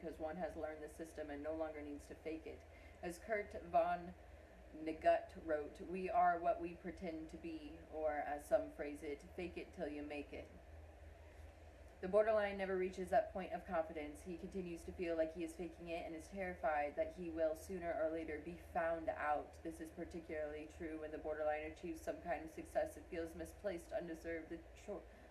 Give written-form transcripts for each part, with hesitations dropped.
because one has learned the system and no longer needs to fake it. As Kurt von Negut wrote, "We are what we pretend to be," or as some phrase it, "fake it till you make it." The borderline never reaches that point of confidence. He continues to feel like he is faking it and is terrified that he will sooner or later be found out. This is particularly true when the borderline achieves some kind of success. It feels misplaced, undeserved.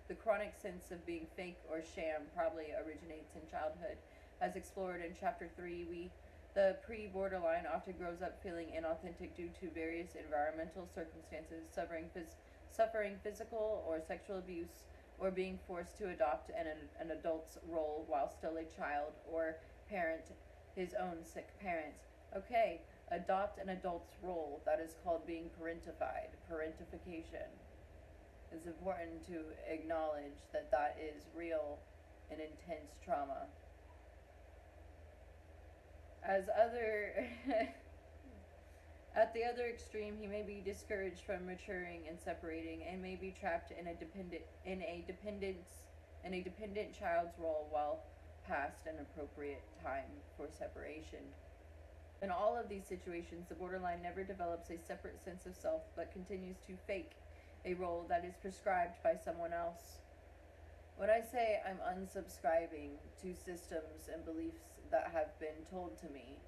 The chronic sense of being fake or sham probably originates in childhood. As explored in Chapter 3, the pre-borderline often grows up feeling inauthentic due to various environmental circumstances, suffering physical or sexual abuse, or being forced to adopt an adult's role while still a child, or parent his own sick parents. Okay, adopt an adult's role. That is called being parentified. Parentification. It's important to acknowledge that that is real and intense trauma. At the other extreme, he may be discouraged from maturing and separating, and may be trapped in a dependent child's role while past an appropriate time for separation. In all of these situations, the borderline never develops a separate sense of self, but continues to fake a role that is prescribed by someone else. When I say I'm unsubscribing to systems and beliefs that have been told to me,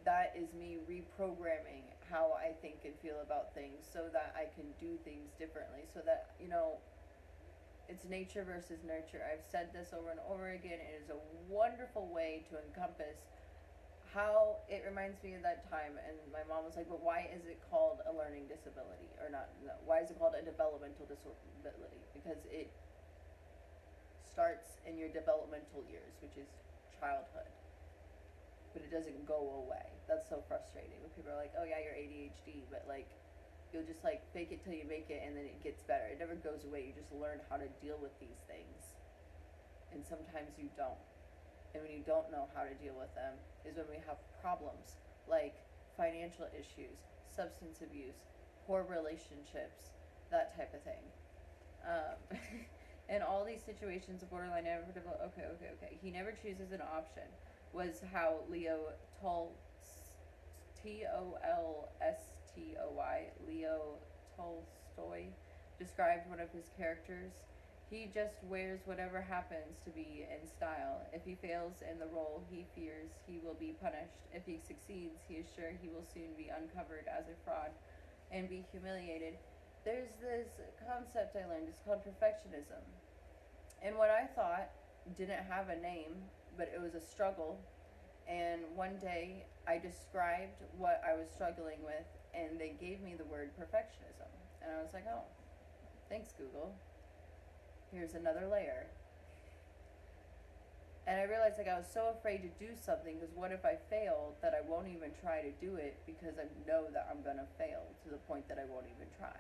that is me reprogramming how I think and feel about things so that I can do things differently. So that, it's nature versus nurture. I've said this over and over again. It is a wonderful way to encompass how it reminds me of that time. And my mom was like, but why is it called a learning disability? Or not, no, why is it called a developmental disability? Because it starts in your developmental years, which is childhood. But it doesn't go away. That's so frustrating when people are like, oh yeah, you're ADHD, but you'll just fake it till you make it and then it gets better. It never goes away. You just learn how to deal with these things. And sometimes you don't. And when you don't know how to deal with them is when we have problems like financial issues, substance abuse, poor relationships, that type of thing. In all these situations, the borderline never developed. Okay. He never chooses an option. Was how Leo Tolstoy described one of his characters. He just wears whatever happens to be in style. If he fails in the role, he fears he will be punished. If he succeeds, he is sure he will soon be uncovered as a fraud and be humiliated. There's this concept I learned. It's called perfectionism. And what I thought didn't have a name, but it was a struggle. And one day I described what I was struggling with, and they gave me the word perfectionism. And I was like, oh, thanks, Google. Here's another layer. And I realized I was so afraid to do something because what if I failed that I won't even try to do it because I know that I'm going to fail to the point that I won't even try.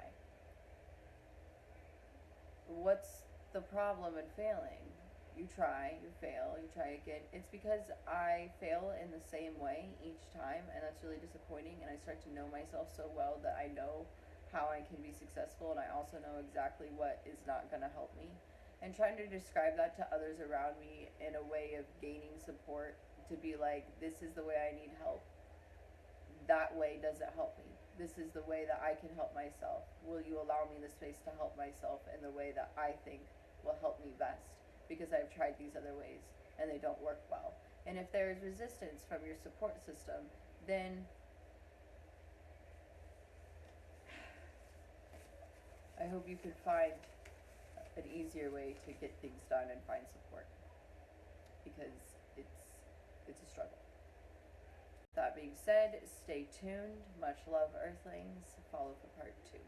What's the problem in failing? You try, you fail, you try again. It's because I fail in the same way each time, and that's really disappointing, and I start to know myself so well that I know how I can be successful, and I also know exactly what is not going to help me. And trying to describe that to others around me in a way of gaining support, to be like, this is the way I need help. That way doesn't help me. This is the way that I can help myself. Will you allow me the space to help myself in the way that I think will help me best? Because I've tried these other ways and they don't work well. And if there is resistance from your support system, then I hope you could find an easier way to get things done and find support, because it's a struggle. That being said, stay tuned. Much love, Earthlings. Follow for part 2.